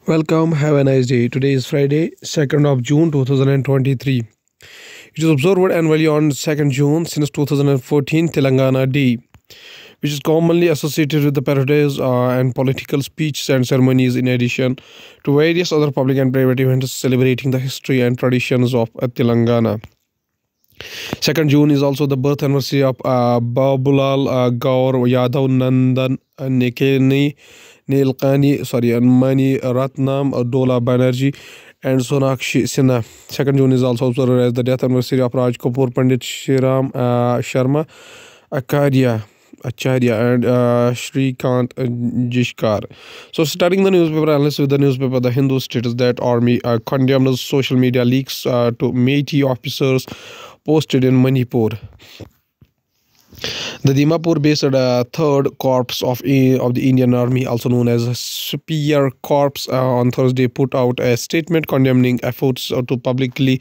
Welcome, have a nice day. Today is Friday, 2nd of June 2023. It is observed annually on 2nd June since 2014 Telangana Day, which is commonly associated with the parades and political speeches and ceremonies in addition to various other public and private events celebrating the history and traditions of Telangana. 2nd June is also the birth anniversary of Babulal Gaur Yadav Nandan Nekeni and Mani Ratnam Dola Banerjee and Sonakshi Sinha. 2nd June is also observed as the death anniversary of Raj Kapoor, Pandit Shriram Sharma Acharya and Shrikant Jishkar. So, starting the newspaper analysis with the newspaper, The Hindu states that army condemns social media leaks to Meitei officers posted in Manipur. The Dimapur-based 3rd Corps of the Indian Army, also known as Spear Corps, on Thursday put out a statement condemning efforts to publicly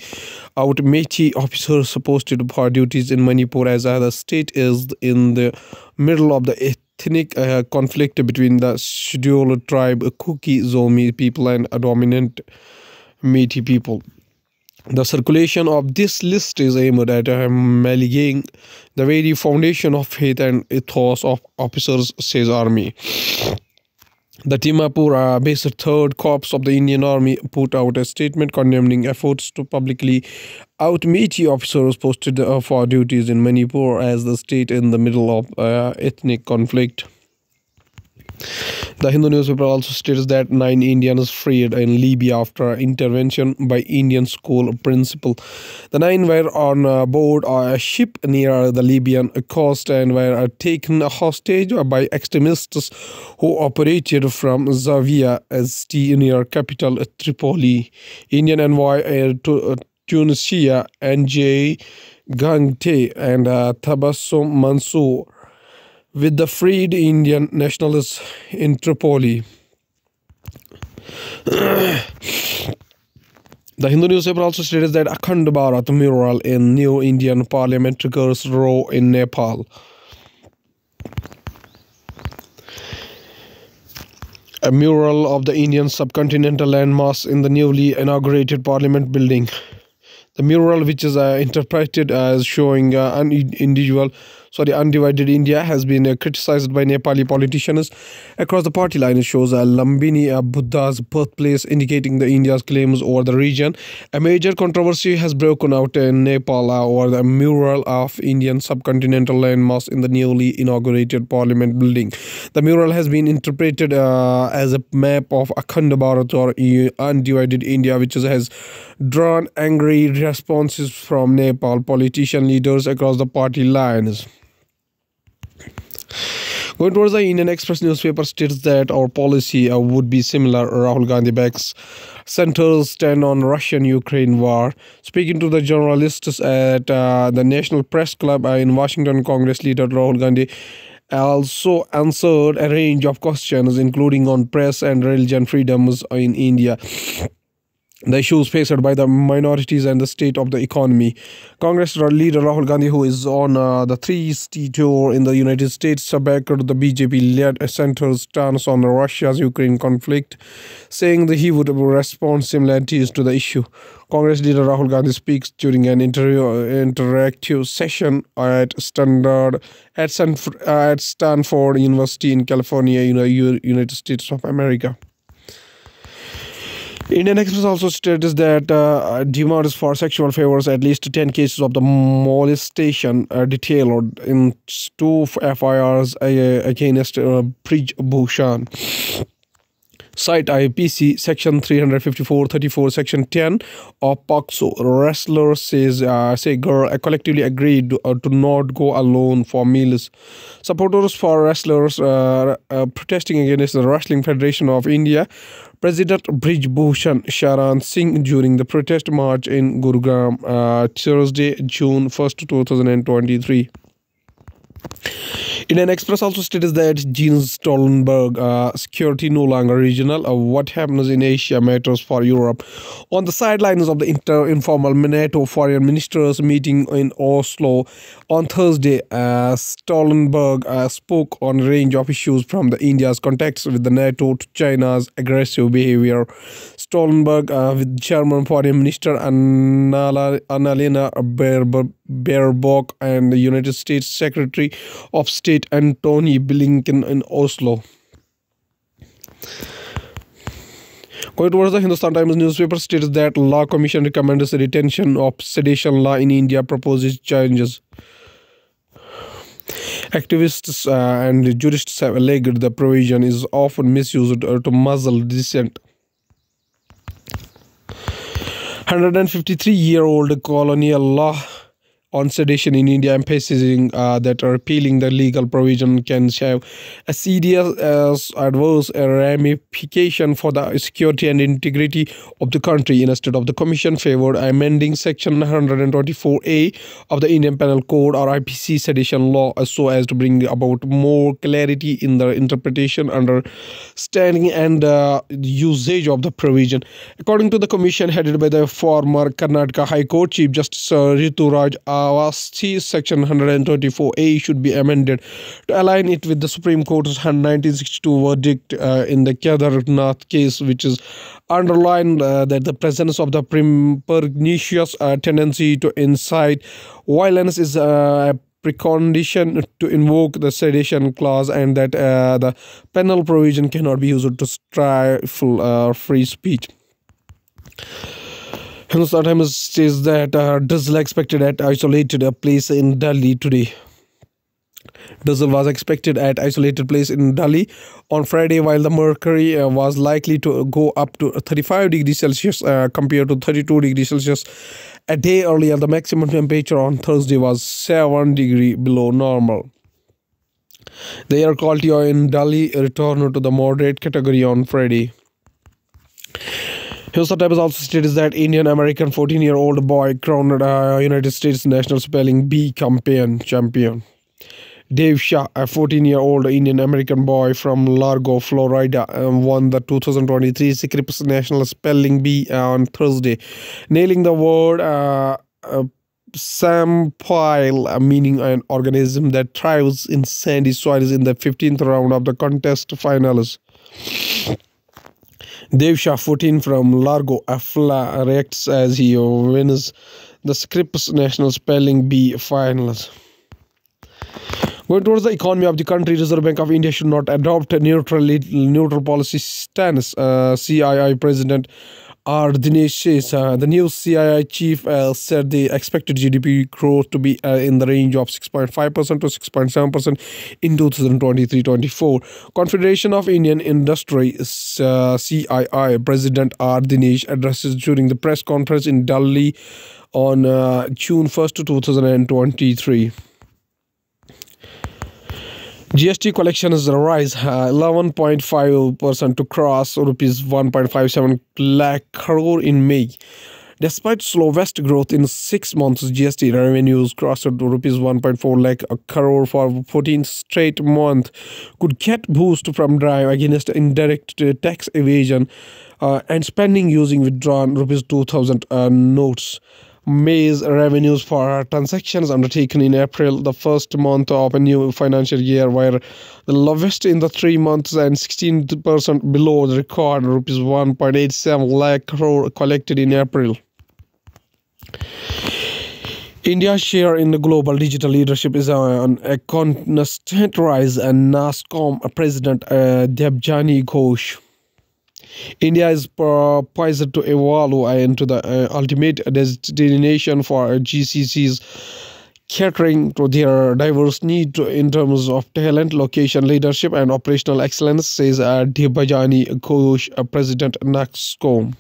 out Meitei officers posted for duties in Manipur, as the state is in the middle of the ethnic conflict between the scheduled tribe Kuki-Zomi people and a dominant Meitei people. The circulation of this list is aimed at maligning the very foundation of faith and ethos of officers, says Army. The Dimapur-based 3rd Corps of the Indian Army put out a statement condemning efforts to publicly out Meitei officers posted for duties in Manipur, as the state in the middle of ethnic conflict. The Hindu newspaper also states that 9 Indians freed in Libya after intervention by Indian school principal. The 9 were on board a ship near the Libyan coast and were taken hostage by extremists who operated from Zawiya ST near capital Tripoli. Indian envoy to Tunisia NJ Gangte and Tabassum Mansour with the freed Indian nationalists in Tripoli. The Hindu newspaper also states that Akhand Bharat mural in New Indian Parliament triggers row in Nepal. A mural of the Indian subcontinental landmass in the newly inaugurated Parliament building. The mural, which is interpreted as showing undivided India, has been criticized by Nepali politicians across the party line. It shows Lumbini Buddha's birthplace, indicating the India's claims over the region. A major controversy has broken out in Nepal over the mural of Indian subcontinental landmass in the newly inaugurated Parliament building. The mural has been interpreted as a map of Akhand Bharat or undivided India, which has drawn angry responses from Nepal politician leaders across the party lines. Going towards the Indian Express newspaper states that our policy would be similar. Rahul Gandhi backs center's stand on Russian-Ukraine war. Speaking to the journalists at the National Press Club in Washington, Congress leader Rahul Gandhi also answered a range of questions, including on press and religion freedoms in India, the issues faced by the minorities and the state of the economy. Congress leader Rahul Gandhi, who is on the 3-city tour in the United States, backed the BJP-led center's stance on Russia's Ukraine conflict, saying that he would respond similarities to the issue. Congress leader Rahul Gandhi speaks during an interactive session at Stanford University in California, United States of America. Indian Express also states that demands for sexual favors, at least 10 cases of the molestation detailed in 2 FIRs against Brij Bhushan. Cite IPC Section 354-34, Section 10 of POCSO. Wrestlers say girl collectively agreed to not go alone for meals. Supporters for wrestlers protesting against the Wrestling Federation of India President Brij Bhushan Sharan Singh during the protest march in Gurugram Thursday, June 1st, 2023. Indian Express also states that Jens Stoltenberg security no longer regional. What happens in Asia matters for Europe. On the sidelines of the informal NATO foreign ministers meeting in Oslo on Thursday, Stoltenberg spoke on a range of issues from the India's contacts with the NATO to China's aggressive behavior. Stoltenberg with German Foreign Minister Annalena Baerbock and the United States Secretary of State Antony Blinken in Oslo. Going towards the Hindustan Times newspaper states that Law Commission recommends the retention of sedition law in India, proposes changes. Activists and jurists have alleged the provision is often misused to muzzle dissent. 153-year-old colonial law on sedition in India, emphasizing that repealing the legal provision can have a serious adverse ramification for the security and integrity of the country. Instead of the Commission favored amending Section 124A of the Indian Penal Code or IPC sedition law so as to bring about more clarity in the interpretation, understanding and usage of the provision. According to the Commission headed by the former Karnataka High Court Chief Justice Rituraj Avasthi, Section 124A should be amended to align it with the Supreme Court's 1962 verdict in the Kedarnath case, which is underlined that the presence of the pernicious tendency to incite violence is a precondition to invoke the sedition clause, and that the penal provision cannot be used to stifle free speech. Hindustan Times says that drizzle expected at isolated place in Delhi today. Drizzle was expected at isolated place in Delhi on Friday, while the mercury was likely to go up to 35 degrees Celsius compared to 32 degrees Celsius a day earlier. The maximum temperature on Thursday was 7 degrees below normal. The air quality in Delhi returned to the moderate category on Friday. Hindustan Times also states that Indian-American 14-year-old boy crowned United States National Spelling Bee champion. Dave Shah, a 14-year-old Indian-American boy from Largo, Florida, won the 2023 Scripps National Spelling Bee on Thursday, nailing the word Sampile, meaning an organism that thrives in sandy soils, in the 15th round of the contest finals. Dev Shah, 14, from Largo, Afla, reacts as he wins the Scripps National Spelling Bee finals. Going towards the economy of the country, Reserve Bank of India should not adopt a neutral policy stance. CII President R. Dinesh says the new CII chief said the expected GDP growth to be in the range of 6.5% to 6.7% in 2023-24. Confederation of Indian Industry CII President R. Dinesh addresses during the press conference in Delhi on June 1st, 2023. GST collections rise 11.5% to cross rupees 1.57 lakh crore in May. Despite slow West growth in 6 months, GST revenues crossed rupees 1.4 lakh crore for 14th straight month. Could get boost from drive against indirect tax evasion and spending using withdrawn rupees 2,000 notes. May's revenues for transactions undertaken in April, the first month of a new financial year, were the lowest in the 3 months and 16% below the record rupees 1.87 lakh crore collected in April. India's share in the global digital leadership is on a constant rise, and NASSCOM President Debjani Ghosh. India is poised to evolve into the ultimate destination for GCCs, catering to their diverse needs in terms of talent, location, leadership, and operational excellence, says Debjani Ghosh, President NASSCOM.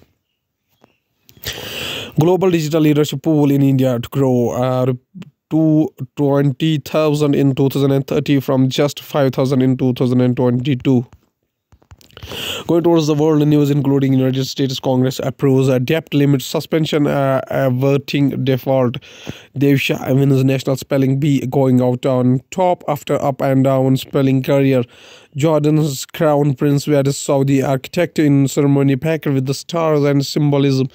Global digital leadership pool in India to grow to 20,000 in 2030 from just 5,000 in 2022. Going towards the world news, including United States Congress approves a debt limit suspension, averting default. Dev Shah wins national spelling bee, going out on top after up and down spelling career. Jordan's crown prince wears Saudi architect in ceremony packed with the stars and symbolism.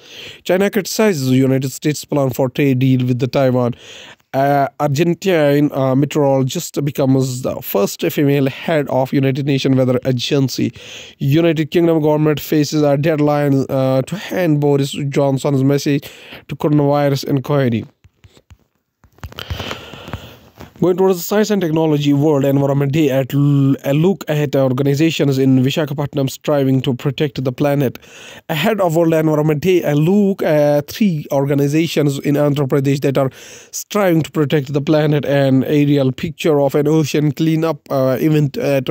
China criticizes the United States plan for trade deal with the Taiwan. Argentine meteorologist becomes the first female head of United Nations Weather Agency. United Kingdom government faces a deadline to hand Boris Johnson's message to coronavirus inquiry. Going towards the Science and Technology World Environment Day, a look at organizations in Visakhapatnam striving to protect the planet. Ahead of World Environment Day, a look at 3 organizations in Andhra Pradesh that are striving to protect the planet. An aerial picture of an ocean cleanup event at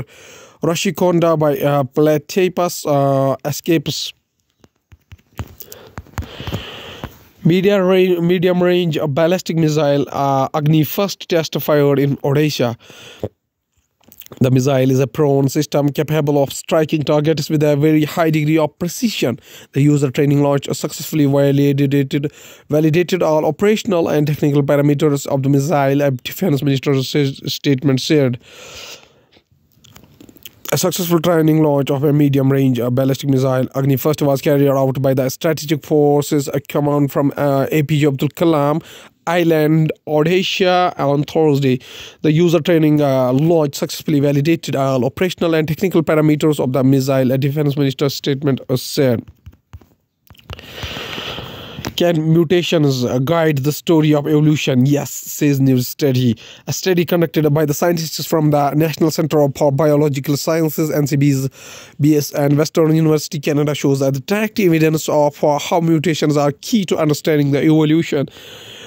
Rashikonda by Platypus escapes. Medium range ballistic missile Agni first test fired in Odisha. The missile is a prone system capable of striking targets with a very high degree of precision. The user training launch successfully validated all operational and technical parameters of the missile, a defense minister's statement said. A successful training launch of a medium-range ballistic missile, Agni First, was carried out by the Strategic Forces Command from APJ Abdul Kalam Island, Odisha on Thursday. The user training launch successfully validated all operational and technical parameters of the missile, a defense minister's statement said. Can mutations guide the story of evolution? Yes, says new study. A study conducted by the scientists from the National Centre for Biological Sciences, NCBS, and Western University, Canada shows that the direct evidence of how mutations are key to understanding the evolution.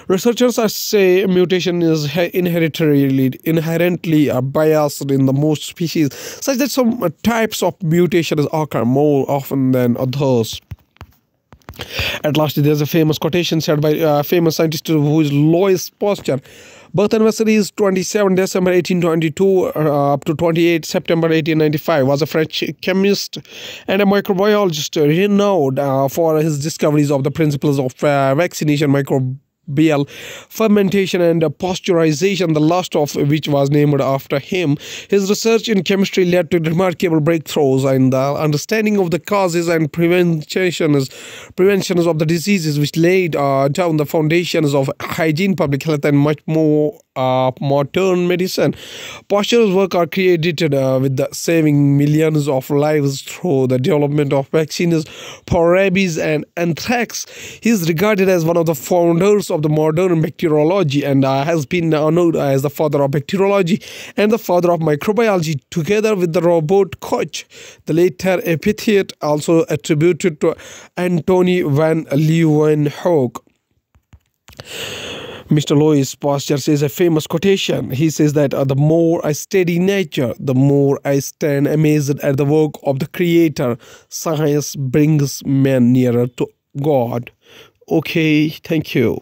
Researchers say mutation is inherently biased in the most species, such that some types of mutations occur more often than others. At last, there's a famous quotation said by a famous scientist who is Louis Pasteur. Birth anniversary is 27 December 1822 up to 28 September 1895. Was a French chemist and a microbiologist renowned for his discoveries of the principles of vaccination, microbial fermentation, and pasteurization, the last of which was named after him. His research in chemistry led to remarkable breakthroughs in the understanding of the causes and preventions of the diseases, which laid down the foundations of hygiene, public health, and much more modern medicine. Pasteur's work are credited with saving millions of lives through the development of vaccines for rabies and anthrax. He is regarded as one of the founders of the modern bacteriology and has been honored as the father of bacteriology and the father of microbiology, together with the robot Koch, the later epithet also attributed to Antony van Leeuwenhoek. Mr. Louis Pasteur says a famous quotation. He says that the more I study nature, the more I stand amazed at the work of the Creator. Science brings man nearer to God. Okay, thank you.